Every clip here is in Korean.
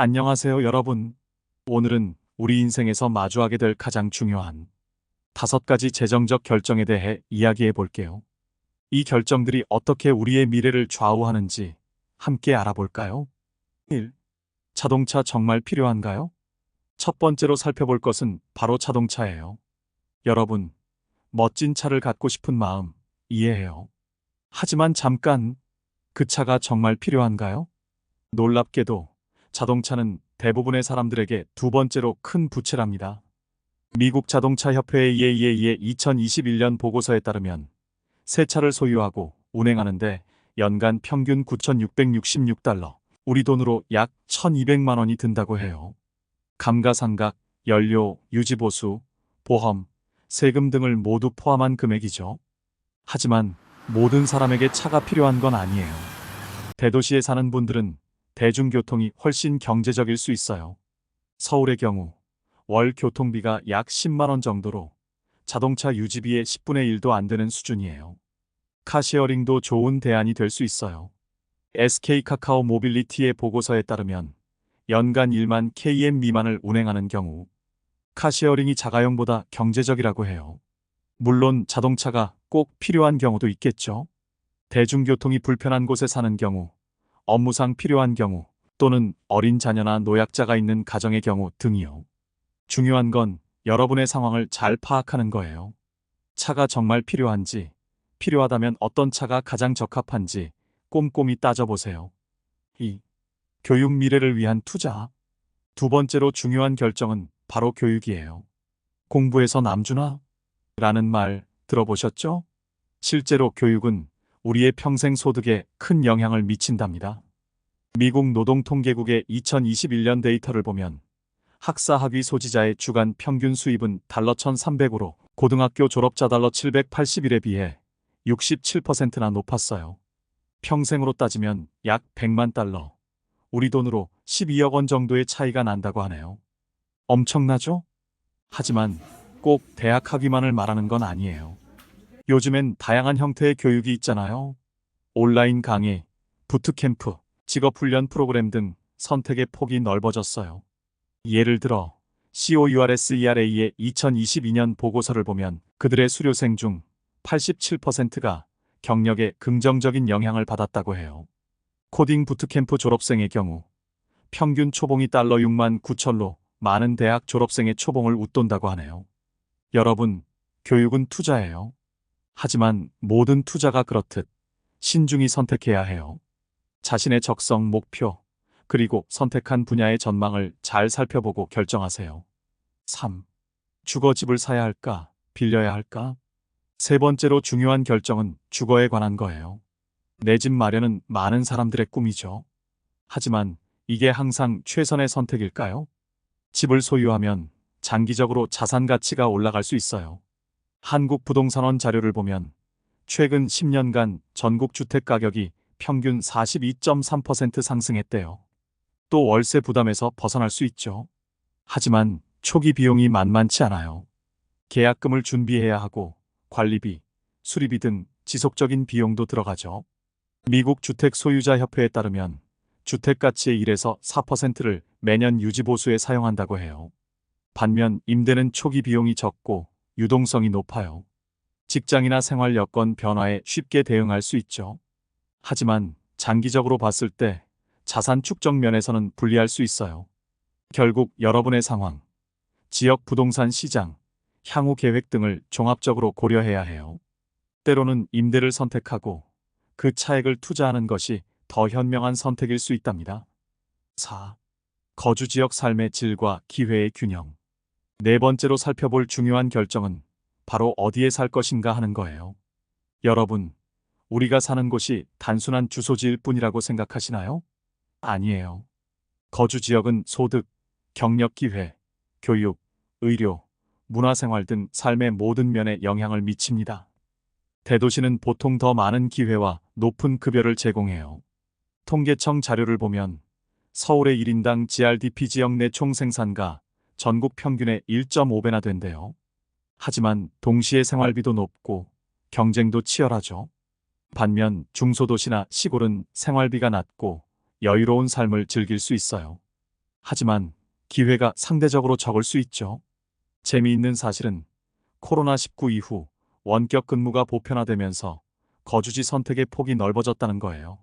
안녕하세요, 여러분. 오늘은 우리 인생에서 마주하게 될 가장 중요한 5가지 재정적 결정에 대해 이야기해 볼게요. 이 결정들이 어떻게 우리의 미래를 좌우하는지 함께 알아볼까요? 1. 자동차 정말 필요한가요? 첫 번째로 살펴볼 것은 바로 자동차예요. 여러분, 멋진 차를 갖고 싶은 마음 이해해요. 하지만 잠깐, 그 차가 정말 필요한가요? 놀랍게도 자동차는 대부분의 사람들에게 두 번째로 큰 부채랍니다. 미국 자동차 협회의 EAA의 2021년 보고서에 따르면 새 차를 소유하고 운행하는데 연간 평균 9,666달러, 우리 돈으로 약 1,200만 원이 든다고 해요. 감가상각, 연료, 유지보수, 보험, 세금 등을 모두 포함한 금액이죠. 하지만 모든 사람에게 차가 필요한 건 아니에요. 대도시에 사는 분들은 대중교통이 훨씬 경제적일 수 있어요. 서울의 경우 월 교통비가 약 10만 원 정도로 자동차 유지비의 10분의 1도 안 되는 수준이에요. 카시어링도 좋은 대안이 될 수 있어요. SK 카카오 모빌리티의 보고서에 따르면 연간 1만 km 미만을 운행하는 경우 카시어링이 자가용보다 경제적이라고 해요. 물론 자동차가 꼭 필요한 경우도 있겠죠. 대중교통이 불편한 곳에 사는 경우, 업무상 필요한 경우, 또는 어린 자녀나 노약자가 있는 가정의 경우 등이요. 중요한 건 여러분의 상황을 잘 파악하는 거예요. 차가 정말 필요한지, 필요하다면 어떤 차가 가장 적합한지 꼼꼼히 따져보세요. 2. 교육 미래를 위한 투자. 두 번째로 중요한 결정은 바로 교육이에요. 공부해서 남주나? 라는 말 들어보셨죠? 실제로 교육은 우리의 평생 소득에 큰 영향을 미친답니다. 미국 노동통계국의 2021년 데이터를 보면 학사 학위 소지자의 주간 평균 수입은 달러 1,300으로 고등학교 졸업자 달러 781에 비해 67%나 높았어요. 평생으로 따지면 약 100만 달러, 우리 돈으로 12억 원 정도의 차이가 난다고 하네요. 엄청나죠? 하지만 꼭 대학 학위만을 말하는 건 아니에요. 요즘엔 다양한 형태의 교육이 있잖아요. 온라인 강의, 부트캠프, 직업훈련 프로그램 등 선택의 폭이 넓어졌어요. 예를 들어 COURSERA의 2022년 보고서를 보면 그들의 수료생 중 87%가 경력에 긍정적인 영향을 받았다고 해요. 코딩 부트캠프 졸업생의 경우 평균 초봉이 달러 6만 9천로 많은 대학 졸업생의 초봉을 웃돈다고 하네요. 여러분, 교육은 투자예요. 하지만 모든 투자가 그렇듯 신중히 선택해야 해요. 자신의 적성, 목표, 그리고 선택한 분야의 전망을 잘 살펴보고 결정하세요. 3. 주거집을 사야 할까, 빌려야 할까? 세 번째로 중요한 결정은 주거에 관한 거예요. 내 집 마련은 많은 사람들의 꿈이죠. 하지만 이게 항상 최선의 선택일까요? 집을 소유하면 장기적으로 자산 가치가 올라갈 수 있어요. 한국부동산원 자료를 보면 최근 10년간 전국 주택 가격이 평균 42.3% 상승했대요. 또 월세 부담에서 벗어날 수 있죠. 하지만 초기 비용이 만만치 않아요. 계약금을 준비해야 하고 관리비, 수리비 등 지속적인 비용도 들어가죠. 미국 주택 소유자 협회에 따르면 주택 가치의 1에서 4%를 매년 유지보수에 사용한다고 해요. 반면 임대는 초기 비용이 적고 유동성이 높아요. 직장이나 생활 여건 변화에 쉽게 대응할 수 있죠. 하지만 장기적으로 봤을 때 자산 축적 면에서는 불리할 수 있어요. 결국 여러분의 상황, 지역 부동산 시장, 향후 계획 등을 종합적으로 고려해야 해요. 때로는 임대를 선택하고 그 차액을 투자하는 것이 더 현명한 선택일 수 있답니다. 4. 거주 지역 삶의 질과 기회의 균형. 네 번째로 살펴볼 중요한 결정은 바로 어디에 살 것인가 하는 거예요. 여러분, 우리가 사는 곳이 단순한 주소지일 뿐이라고 생각하시나요? 아니에요. 거주 지역은 소득, 경력 기회, 교육, 의료, 문화생활 등 삶의 모든 면에 영향을 미칩니다. 대도시는 보통 더 많은 기회와 높은 급여를 제공해요. 통계청 자료를 보면 서울의 1인당 GRDP 지역 내 총생산가 전국 평균의 1.5배나 된대요. 하지만 동시에 생활비도 높고 경쟁도 치열하죠. 반면 중소도시나 시골은 생활비가 낮고 여유로운 삶을 즐길 수 있어요. 하지만 기회가 상대적으로 적을 수 있죠. 재미있는 사실은 코로나19 이후 원격 근무가 보편화되면서 거주지 선택의 폭이 넓어졌다는 거예요.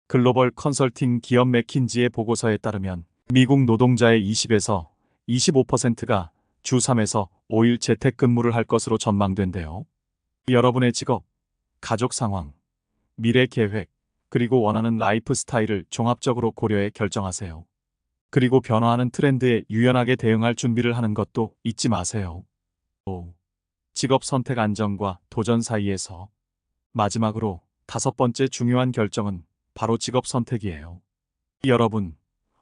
글로벌 컨설팅 기업 맥킨지의 보고서에 따르면 미국 노동자의 20에서 25%가 주 3에서 5일 재택근무를 할 것으로 전망된대요. 여러분의 직업, 가족 상황, 미래 계획, 그리고 원하는 라이프 스타일을 종합적으로 고려해 결정하세요. 그리고 변화하는 트렌드에 유연하게 대응할 준비를 하는 것도 잊지 마세요. 5. 직업 선택 안정과 도전 사이에서 마지막으로 5번째 중요한 결정은 바로 직업 선택이에요. 여러분,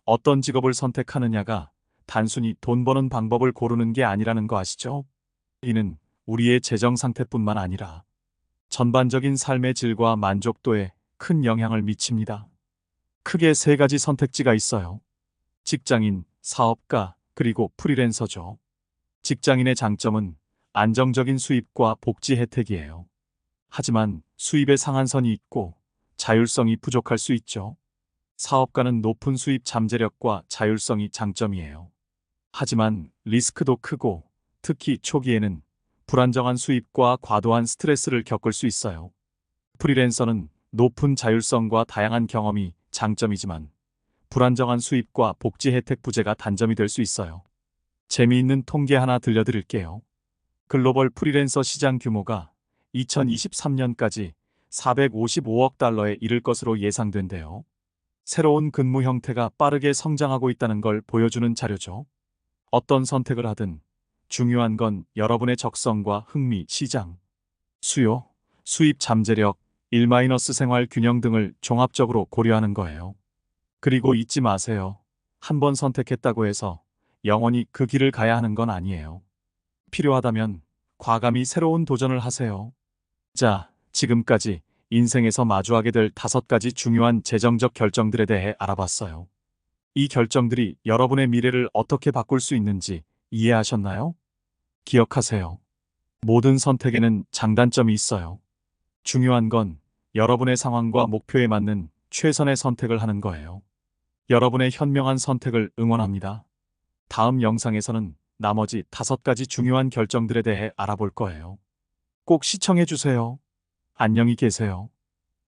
어떤 직업을 선택하느냐가 단순히 돈 버는 방법을 고르는 게 아니라는 거 아시죠? 이는 우리의 재정 상태뿐만 아니라 전반적인 삶의 질과 만족도에 큰 영향을 미칩니다. 크게 3가지 선택지가 있어요. 직장인, 사업가, 그리고 프리랜서죠. 직장인의 장점은 안정적인 수입과 복지 혜택이에요. 하지만 수입의 상한선이 있고 자율성이 부족할 수 있죠. 사업가는 높은 수입 잠재력과 자율성이 장점이에요. 하지만 리스크도 크고 특히 초기에는 불안정한 수입과 과도한 스트레스를 겪을 수 있어요. 프리랜서는 높은 자율성과 다양한 경험이 장점이지만 불안정한 수입과 복지 혜택 부재가 단점이 될 수 있어요. 재미있는 통계 하나 들려드릴게요. 글로벌 프리랜서 시장 규모가 2023년까지 455억 달러에 이를 것으로 예상된대요. 새로운 근무 형태가 빠르게 성장하고 있다는 걸 보여주는 자료죠. 어떤 선택을 하든 중요한 건 여러분의 적성과 흥미, 시장, 수요, 수입 잠재력, 일 생활 균형 등을 종합적으로 고려하는 거예요. 그리고 잊지 마세요. 한 번 선택했다고 해서 영원히 그 길을 가야 하는 건 아니에요. 필요하다면 과감히 새로운 도전을 하세요. 자, 지금까지 인생에서 마주하게 될 5가지 중요한 재정적 결정들에 대해 알아봤어요. 이 결정들이 여러분의 미래를 어떻게 바꿀 수 있는지 이해하셨나요? 기억하세요. 모든 선택에는 장단점이 있어요. 중요한 건 여러분의 상황과 목표에 맞는 최선의 선택을 하는 거예요. 여러분의 현명한 선택을 응원합니다. 다음 영상에서는 나머지 5가지 중요한 결정들에 대해 알아볼 거예요. 꼭 시청해 주세요. 안녕히 계세요.